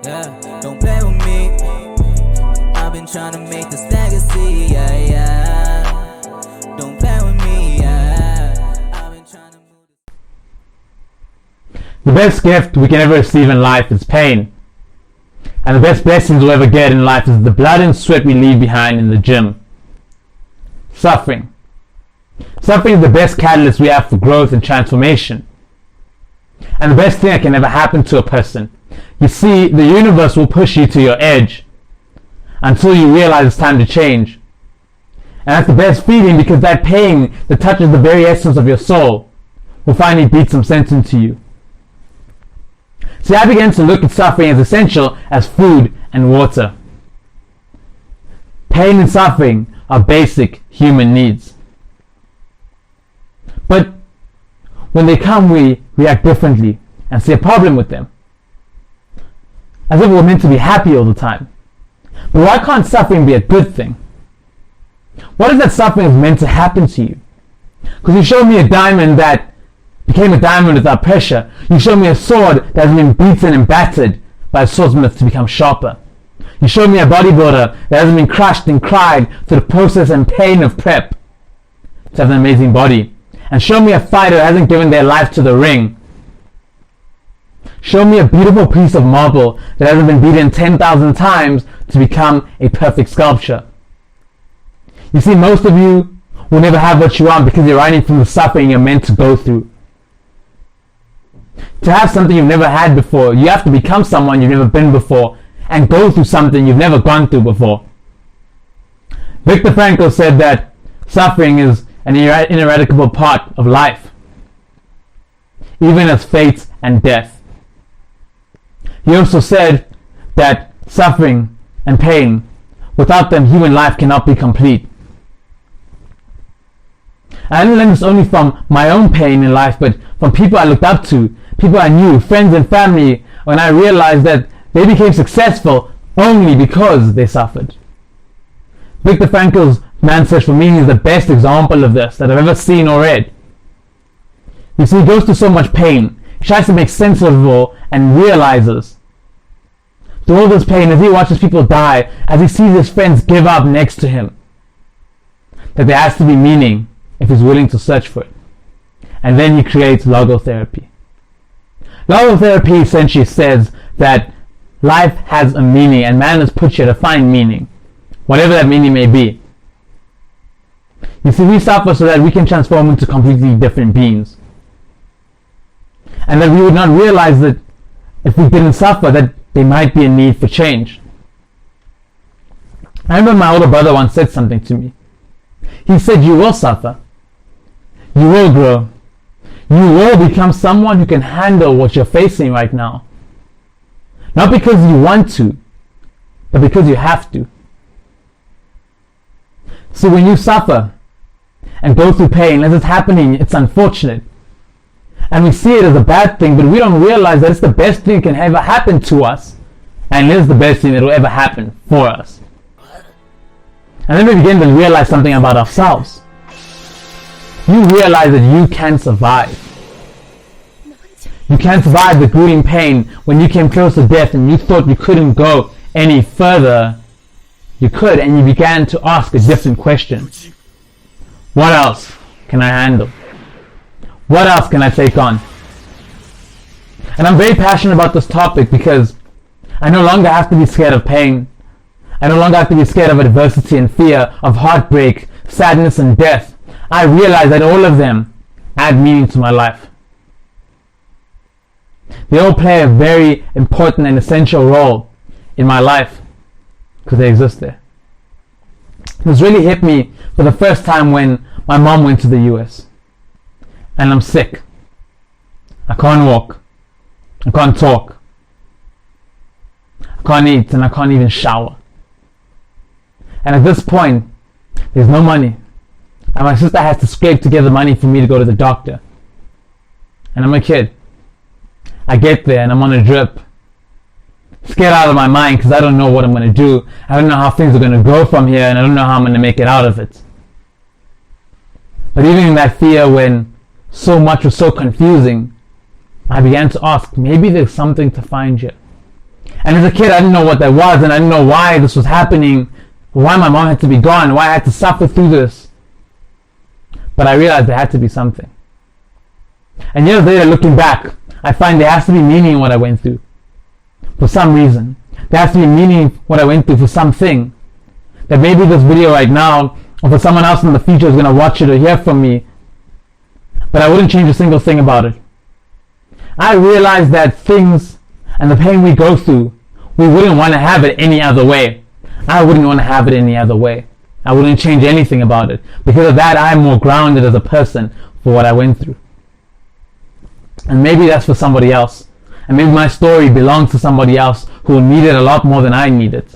Yeah, don't play with me. I've been trying to make this legacy. Yeah, yeah. Don't play with me. Yeah, I've been trying to move. The best gift we can ever receive in life is pain. And the best blessings we'll ever get in life is the blood and sweat we leave behind in the gym. Suffering. Suffering is the best catalyst we have for growth and transformation. And the best thing that can ever happen to a person. You see, the universe will push you to your edge until you realize it's time to change. And that's the best feeling, because that pain that touches the very essence of your soul will finally beat some sense into you. See, I began to look at suffering as essential as food and water. Pain and suffering are basic human needs. But when they come, we react differently and see a problem with them, as if we're meant to be happy all the time. But why can't suffering be a good thing? What if that suffering is meant to happen to you? Because you showed me a diamond that became a diamond without pressure. You showed me a sword that has been beaten and battered by a swordsmith to become sharper. You showed me a bodybuilder that hasn't been crushed and cried through the process and pain of prep to have an amazing body. And show me a fighter that hasn't given their life to the ring. Show me a beautiful piece of marble that hasn't been beaten 10,000 times to become a perfect sculpture. You see, most of you will never have what you want because you're running from the suffering you're meant to go through. To have something you've never had before, you have to become someone you've never been before and go through something you've never gone through before. Viktor Frankl said that suffering is an ineradicable part of life, even as fate and death. He also said that suffering and pain, without them, human life cannot be complete. I didn't learn this only from my own pain in life, but from people I looked up to, people I knew, friends and family, when I realized that they became successful only because they suffered. Viktor Frankl's Man's Search for Meaning is the best example of this that I've ever seen or read. You see, he goes through so much pain, he tries to make sense of it all, and realizes through all this pain, as he watches people die, as he sees his friends give up next to him, that there has to be meaning if he's willing to search for it. And then he creates logotherapy. Logotherapy essentially says that life has a meaning and man is put here to find meaning, whatever that meaning may be. You see, we suffer so that we can transform into completely different beings. And that we would not realize that if we didn't suffer, that there might be a need for change. I remember my older brother once said something to me. He said, you will suffer. You will grow. You will become someone who can handle what you're facing right now. Not because you want to, but because you have to. So when you suffer and go through pain, as it's happening, it's unfortunate. And we see it as a bad thing, but we don't realize that it's the best thing that can ever happen to us. And it is the best thing that will ever happen for us. And then we begin to realize something about ourselves. You realize that you can survive. You can survive the grueling pain when you came close to death and you thought you couldn't go any further. You could, and you began to ask a different question. What else can I handle? What else can I take on? And I'm very passionate about this topic because I no longer have to be scared of pain. I no longer have to be scared of adversity and fear, of heartbreak, sadness and death. I realize that all of them add meaning to my life. They all play a very important and essential role in my life because they exist there. This really hit me for the first time when my mom went to the US. And I'm sick. I can't walk. I can't talk. I can't eat, and I can't even shower. And at this point, there's no money. And my sister has to scrape together money for me to go to the doctor. And I'm a kid. I get there and I'm on a drip. Scared out of my mind because I don't know what I'm going to do. I don't know how things are going to go from here, and I don't know how I'm going to make it out of it. But even in that fear, when so much was so confusing, I began to ask, maybe there's something to find here. And as a kid, I didn't know what that was, and I didn't know why this was happening, why my mom had to be gone, why I had to suffer through this. But I realized there had to be something. And years later, looking back, I find there has to be meaning in what I went through. For some reason. There has to be meaning in what I went through for something. That maybe this video right now, or for someone else in the future is going to watch it or hear from me, but I wouldn't change a single thing about it. I realized that things and the pain we go through, we wouldn't want to have it any other way. I wouldn't want to have it any other way. I wouldn't change anything about it. Because of that, I'm more grounded as a person for what I went through. And maybe that's for somebody else. And maybe my story belongs to somebody else who need it a lot more than I need it.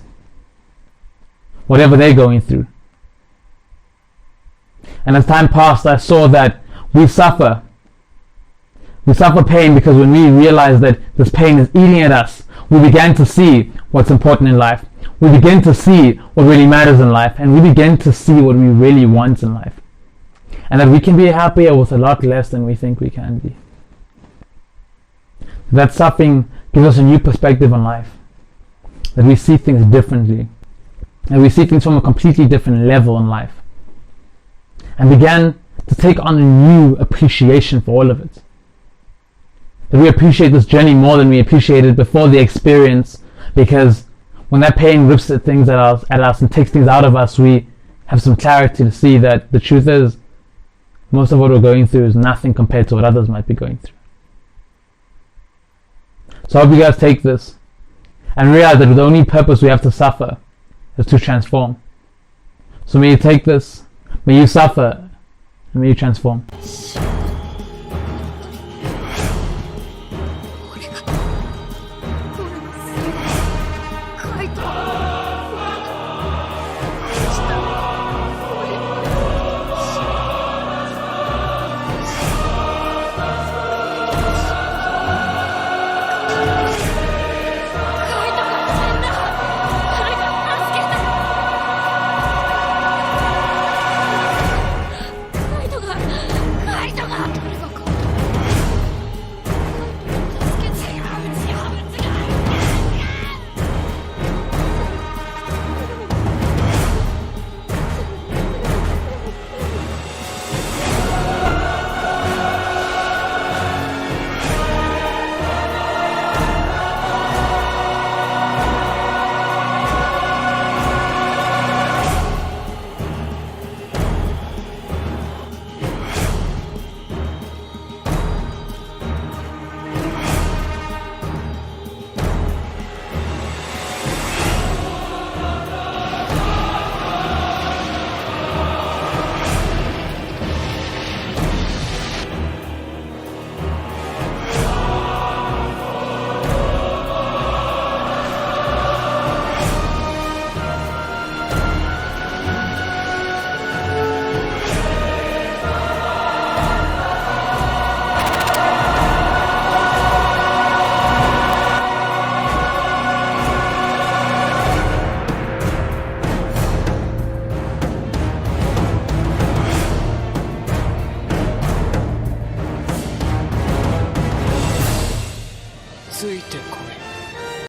Whatever they're going through. And as time passed, I saw that we suffer. We suffer pain because when we realize that this pain is eating at us, we began to see what's important in life. We begin to see what really matters in life. And we begin to see what we really want in life. And that we can be happier with a lot less than we think we can be. That suffering gives us a new perspective on life. That we see things differently. That we see things from a completely different level in life. And began to take on a new appreciation for all of it. That we appreciate this journey more than we appreciated before the experience, because when that pain rips at things at us and takes things out of us, we have some clarity to see that the truth is most of what we're going through is nothing compared to what others might be going through. So I hope you guys take this and realize that the only purpose we have to suffer is to transform. So may you take this, may you suffer, and may you transform. rightful.